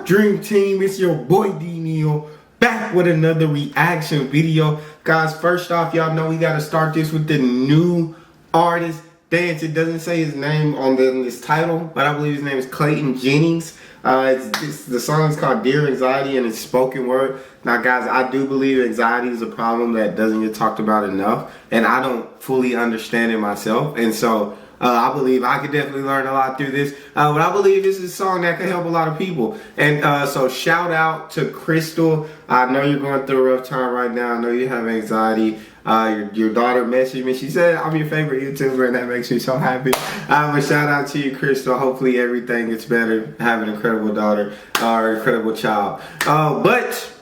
Dream Team? It's your boy D.Neal back with another reaction video. Guys, first off, y'all know we got to start this with the new artist. Dance, it doesn't say his name on this title, but I believe his name is Clayton Jennings. The song is called Dear Anxiety and it's spoken word. Now guys, I do believe anxiety is a problem that doesn't get talked about enough, and I don't fully understand it myself, and so I believe I could definitely learn a lot through this, but I believe this is a song that can help a lot of people. And so shout out to Crystal. I know you're going through a rough time right now. I know you have anxiety. Your daughter messaged me. She said I'm your favorite YouTuber, and that makes me so happy. But shout out to you, Crystal. Hopefully everything gets better. Have an incredible daughter or incredible child. But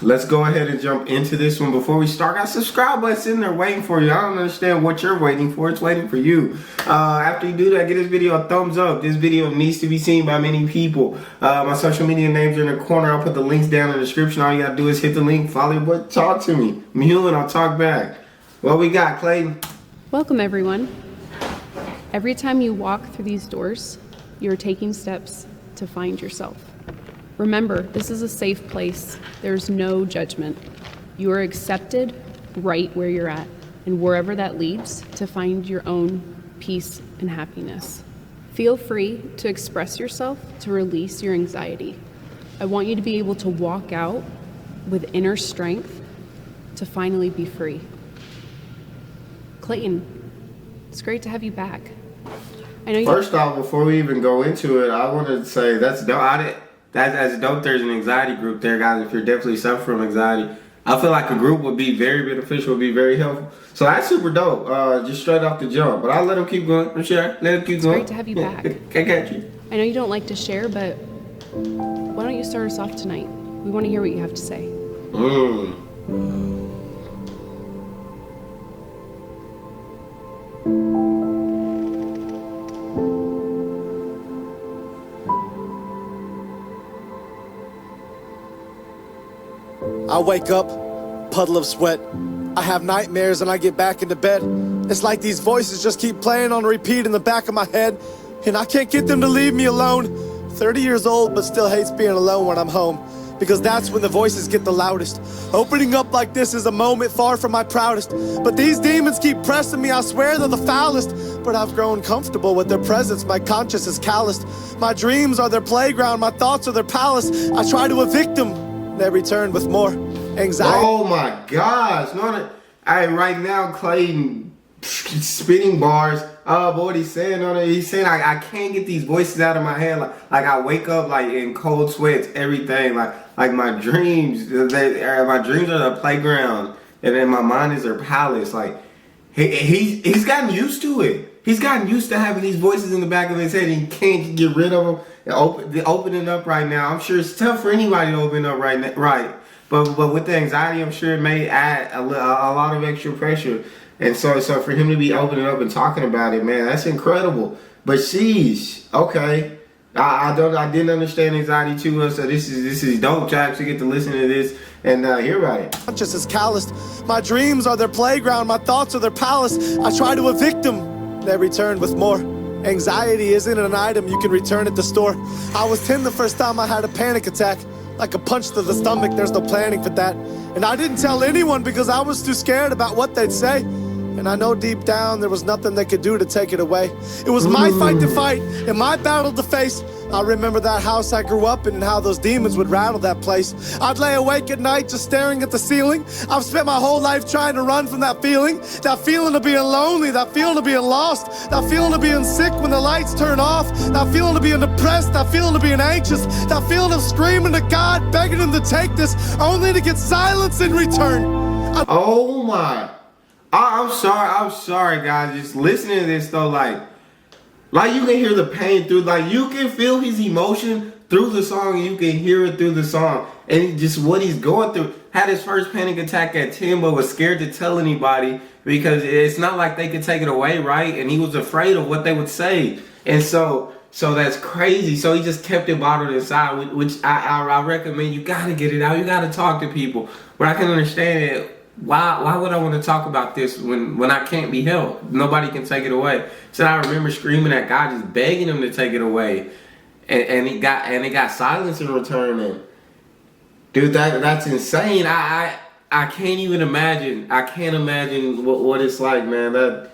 let's go ahead and jump into this one. Before we start, got subscribe button sitting there waiting for you. I don't understand what you're waiting for. It's waiting for you. After you do that, give this video a thumbs up. This video needs to be seen by many people. My social media names are in the corner. I'll put the links down in the description. All you gotta do is hit the link, follow your boy, talk to me. I'm human, I'll talk back. What we got, Clayton? Welcome, everyone. Every time you walk through these doors, you're taking steps to find yourself. Remember, this is a safe place. There's no judgment. You are accepted right where you're at, and wherever that leads, to find your own peace and happiness. Feel free to express yourself, to release your anxiety. I want you to be able to walk out with inner strength to finally be free. Clayton, it's great to have you back. I know. First off, before we even go into it, I wanted to say that's dope. That's dope. There's an anxiety group there, guys. If you're definitely suffering from anxiety, I feel like a group would be very beneficial, would be very helpful. So that's super dope. Just straight off the jump. But I'll let him keep going. I'm sure. Let him keep going. It's great to have you back. I got you. I know you don't like to share, but why don't you start us off tonight? We want to hear what you have to say. I wake up, puddle of sweat. I have nightmares and I get back into bed. It's like these voices just keep playing on repeat in the back of my head, and I can't get them to leave me alone. 30 years old, but still hates being alone when I'm home, because that's when the voices get the loudest. Opening up like this is a moment far from my proudest, but these demons keep pressing me. I swear they're the foulest, but I've grown comfortable with their presence. My conscience is calloused. My dreams are their playground, my thoughts are their palace. I try to evict them, they return with more anxiety. Oh my gosh. Right now, Clayton spitting bars. But what he's saying on it, he's saying I can't get these voices out of my head. Like I wake up like in cold sweats, everything. Like my dreams, my dreams are the playground, and then my mind is their palace. Like he's gotten used to it. He's gotten used to having these voices in the back of his head, and he can't get rid of them. Opening up right now, I'm sure it's tough for anybody to open up right now, right? But with the anxiety, I'm sure it may add a lot of extra pressure. And so for him to be opening up and talking about it, man, that's incredible. But sheesh, okay, I didn't understand anxiety too well, so this is dope to actually get to listen to this and hear about it. Conscience is calloused. My dreams are their playground, my thoughts are their palace. I try to evict them, they return with more. Anxiety isn't an item you can return at the store. I was 10 the first time I had a panic attack. Like a punch to the stomach, there's no planning for that. And I didn't tell anyone because I was too scared about what they'd say. And I know deep down there was nothing they could do to take it away. It was my fight to fight and my battle to face. I remember that house I grew up in and how those demons would rattle that place. I'd lay awake at night just staring at the ceiling. I've spent my whole life trying to run from that feeling of being lonely, that feeling of being lost, that feeling of being sick when the lights turn off, that feeling of being depressed, that feeling of being anxious, that feeling of screaming to God, begging him to take this, only to get silence in return. Oh my. I'm sorry guys, just listening to this though, like you can hear the pain through, like you can feel his emotion through the song, and you can hear it through the song, and just what he's going through. Had his first panic attack at 10, but was scared to tell anybody because it's not like they could take it away, right? And he was afraid of what they would say, and so that's crazy. So he just kept it bottled inside, which I recommend. You gotta get it out. You gotta talk to people. But I can understand it. Why would I want to talk about this when I can't be helped? Nobody can take it away. So I remember screaming at God, just begging him to take it away. and it got silence in return. And dude, that's insane. I can't even imagine. I can't imagine what it's like, man.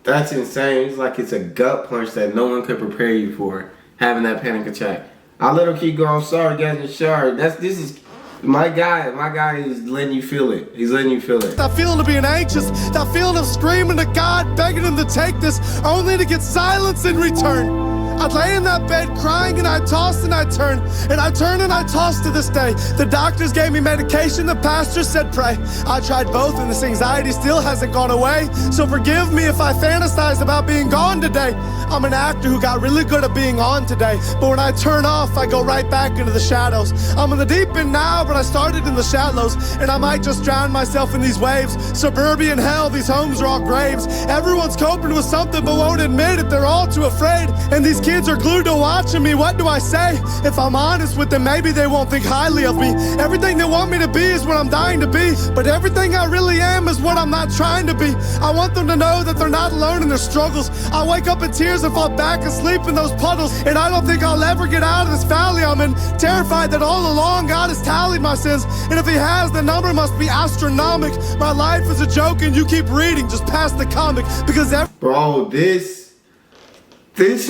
That's insane. It's like it's a gut punch that no one could prepare you for, having that panic attack. I'll let him keep going. Sorry, guys. Sorry. This is my guy. My guy is letting you feel it. He's letting you feel it. That feeling of being anxious, that feeling of screaming to God, begging him to take this, only to get silence in return. I'd lay in that bed crying and I'd toss and I'd turn, and I turn and I toss to this day. The doctors gave me medication, the pastor said pray. I tried both and this anxiety still hasn't gone away. So forgive me if I fantasize about being gone today. I'm an actor who got really good at being on today, but when I turn off, I go right back into the shadows. I'm in the deep end now, but I started in the shallows, and I might just drown myself in these waves. Suburban hell, these homes are all graves. Everyone's coping with something but won't admit it, they're all too afraid. And these kids are glued to watching me, what do I say? If I'm honest with them, maybe they won't think highly of me. Everything they want me to be is what I'm dying to be, but everything I really am is what I'm not trying to be. I want them to know that they're not alone in their struggles. I wake up in tears and fall back asleep in those puddles, and I don't think I'll ever get out of this valley I'm in. Terrified that all along God has tallied my sins, and if he has, the number must be astronomical. My life is a joke and you keep reading, just past the comic, because Bro, this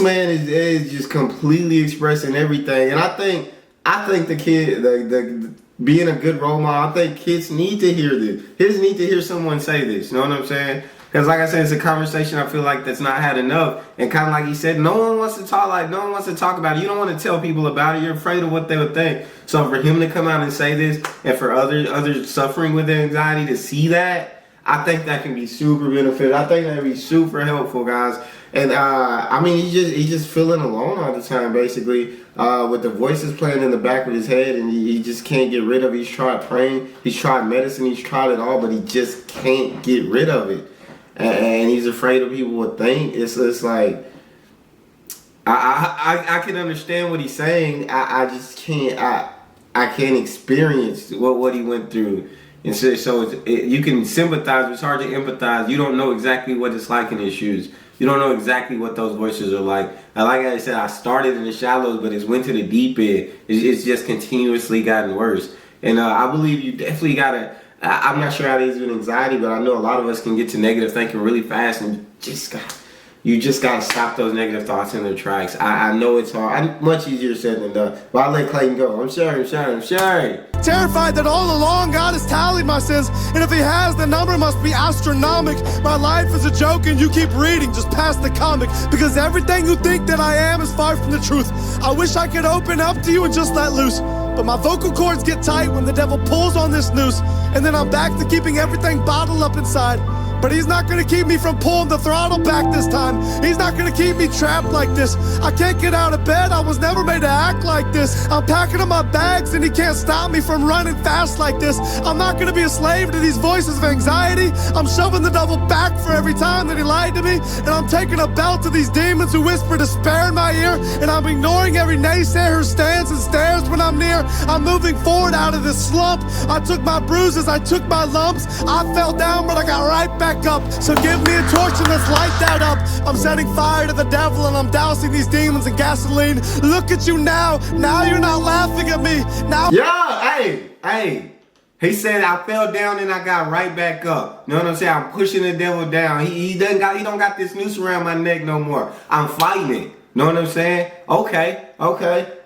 man is just completely expressing everything, and I think the kid, the being a good role model, I think kids need to hear this. Kids need to hear someone say this. You know what I'm saying? Because like I said, it's a conversation I feel like that's not had enough. And kind of like he said, no one wants to talk. Like no one wants to talk about it. You don't want to tell people about it. You're afraid of what they would think. So for him to come out and say this, and for others suffering with anxiety to see that, I think that can be super beneficial. I think that can be super helpful, guys. And I mean, he's just feeling alone all the time, basically, with the voices playing in the back of his head, and he just can't get rid of it. He's tried praying, he's tried medicine, he's tried it all, but he just can't get rid of it. And he's afraid of people would think. It's like I can understand what he's saying. I just can't. I can't experience what he went through. And so you can sympathize, but it's hard to empathize. You don't know exactly what it's like in his shoes. You don't know exactly what those voices are like. Like I said, I started in the shallows, but it's went to the deep end. It's just continuously gotten worse. And I believe you definitely gotta. I'm not sure how it is with anxiety, but I know a lot of us can get to negative thinking really fast, and you just gotta stop those negative thoughts in their tracks. I know it's hard. Much easier said than done. But I'll let Clayton go. I'm sorry. terrified that all along God has tallied my sins, and if he has, the number must be astronomical. My life is a joke and you keep reading, just past the comic, because everything you think that I am is far from the truth. I wish I could open up to you and just let loose, but my vocal cords get tight when the devil pulls on this noose, and then I'm back to keeping everything bottled up inside. But he's not gonna keep me from pulling the throttle back this time. He's not gonna keep me trapped like this. I can't get out of bed, I was never made to act like this. I'm packing up my bags and he can't stop me from running fast like this. I'm not gonna be a slave to these voices of anxiety. I'm shoving the devil back for every time that he lied to me, and I'm taking a belt to these demons who whisper despair in my ear, and I'm ignoring every naysayer who stands and stares when I'm near. I'm moving forward out of this slump. I took my bruises, I took my lumps. I fell down, but I got right back up. So give me a torch and let's light that up. I'm setting fire to the devil and I'm dousing these demons in gasoline. Look at you now. Now you're not laughing at me. Now. Yeah, hey. He said I fell down and I got right back up. You know what I'm saying? I'm pushing the devil down. He don't got this noose around my neck no more. I'm fighting it. Know what I'm saying? Okay.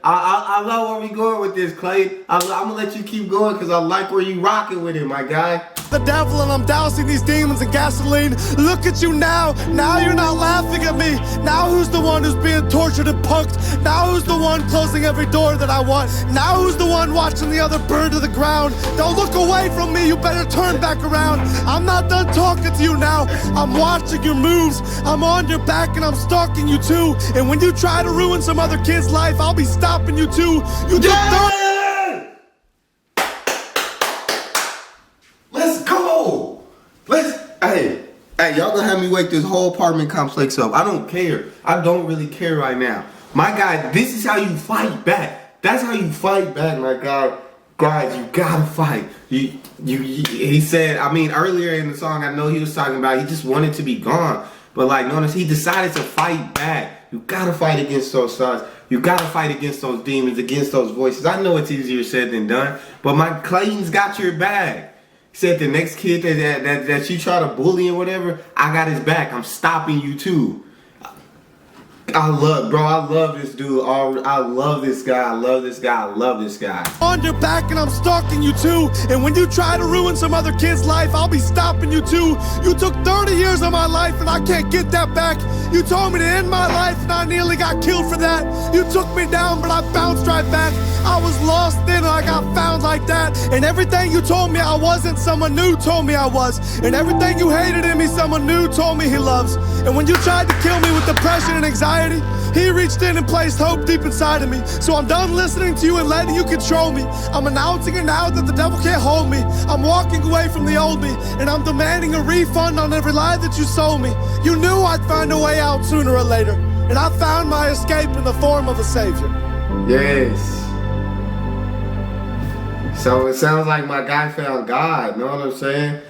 I love where we going with this, Clay. I'm gonna let you keep going because I like where you rocking with it, my guy. The devil and I'm dousing these demons in gasoline. Look at you now. Now you're not laughing at me. Now who's the one who's being tortured and punked? Now who's the one closing every door that I want? Now who's the one watching the other burn to the ground? Don't look away from me. You better turn back around. I'm not done talking to you now. I'm watching your moves. I'm on your back and I'm stalking you too. And when you try to ruin some other kid's life, I'll be stopping you too. You just don't. Let's go. Hey, y'all gonna have me wake this whole apartment complex up. I don't care. I don't really care right now. My guy, this is how you fight back. That's how you fight back, my guy. Guys, you gotta fight. He said, I mean, earlier in the song, I know he was talking about he just wanted to be gone. But like, notice he decided to fight back. You gotta fight against those thoughts. You gotta fight against those demons, against those voices. I know it's easier said than done, but my Clayton's got your back. He said the next kid that you try to bully and whatever, I got his back. I'm stopping you too. I love this dude. I love this guy. I love this guy. I love this guy. On your back and I'm stalking you too. And when you try to ruin some other kid's life, I'll be stopping you too. You took 30 years of my life and I can't get that back. You told me to end my life and I nearly got killed for that. You took me down but I bounced right back. I was lost then and I got found like that. And everything you told me I wasn't, someone new told me I was. And everything you hated in me, someone new told me he loves. And when you tried to kill me with depression and anxiety, he reached in and placed hope deep inside of me. So I'm done listening to you and letting you control me. I'm announcing it now that the devil can't hold me. I'm walking away from the old me, and I'm demanding a refund on every lie that you sold me. You knew I'd find a way out sooner or later, and I found my escape in the form of a savior. Yes. So it sounds like my guy found God. Know what I'm saying?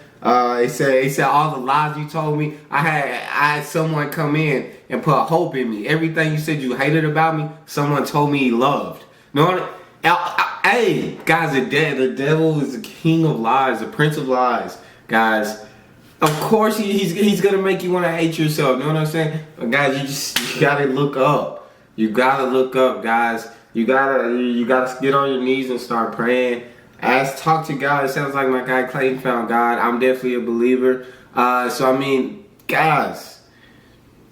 He said all the lies you told me. I had someone come in and put hope in me. Everything you said you hated about me, someone told me he loved. Know what? Hey, guys, the devil is the king of lies, the prince of lies, guys. Of course, he's gonna make you want to hate yourself. Know what I'm saying? But guys, you gotta look up. You gotta look up, guys. You gotta get on your knees and start praying. Talk to God. It sounds like my guy Clayton found God. I'm definitely a believer. So I mean, guys,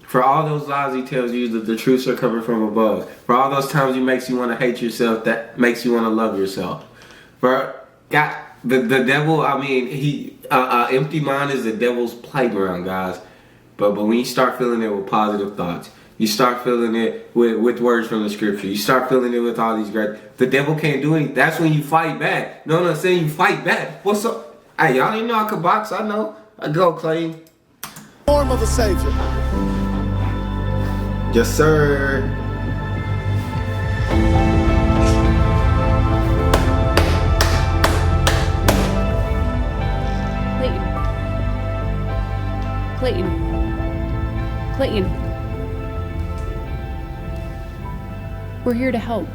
for all those lies he tells you that the truths are coming from above. For all those times he makes you want to hate yourself, that makes you want to love yourself. For God, the devil, I mean, empty mind is the devil's playground, guys. But when you start filling it with positive thoughts, you start filling it with words from the scripture. You start filling it with all these great. The devil can't do anything. That's when you fight back. No, I'm saying you fight back. What's up? Hey, y'all didn't know I could box. I know. I go, Clayton. Form of a savior. Yes, sir. Clayton. We're here to help.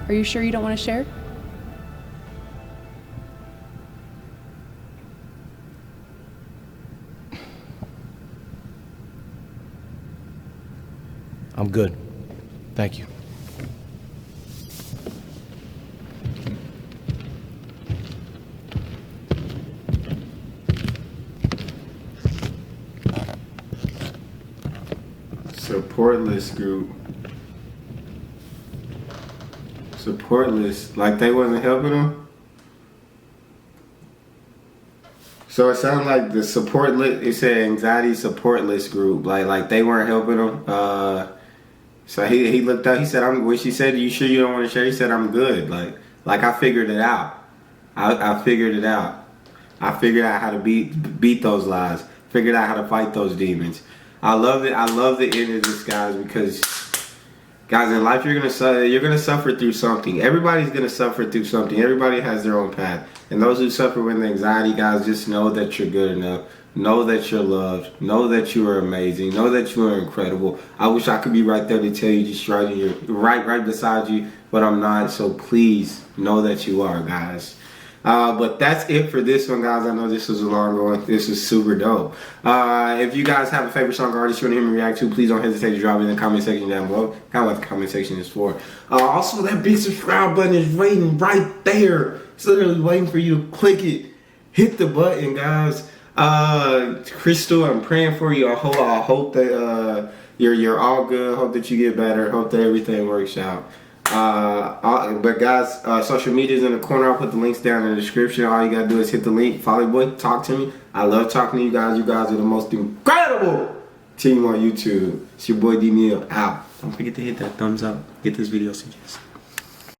Are you sure you don't want to share? I'm good. Thank you. Support list group. Support list. Like they wasn't helping them? So it sounds like the support list, it said anxiety support list group. Like they weren't helping him. So he looked up, he said, when she said, you sure you don't want to share? He said, I'm good. Like I figured it out. I figured it out. I figured out how to beat those lies. Figured out how to fight those demons. I love it. I love the end of this, guys, because guys, in life you're gonna suffer through something. Everybody's gonna suffer through something. Everybody has their own path. And those who suffer with anxiety, guys, just know that you're good enough. Know that you're loved. Know that you are amazing. Know that you are incredible. I wish I could be right there to tell you, just right beside you, but I'm not. So please know that you are, guys. But that's it for this one, guys. I know this was a long one. This was super dope. If you guys have a favorite song or artist you want to hear me react to, please don't hesitate to drop it in the comment section down below. Kind of what the comment section is for. Also, that big subscribe button is waiting right there. It's literally waiting for you to click it. Hit the button, guys. Crystal, I'm praying for you. I hope that you're all good. Hope that you get better. Hope that everything works out. But guys, social media is in the corner. I'll put the links down in the description. All you gotta do is hit the link, follow your boy, talk to me. I love talking to you guys. You guys are the most incredible team on YouTube. It's your boy D.Neal out. Don't forget to hit that thumbs up. Get this video suggested.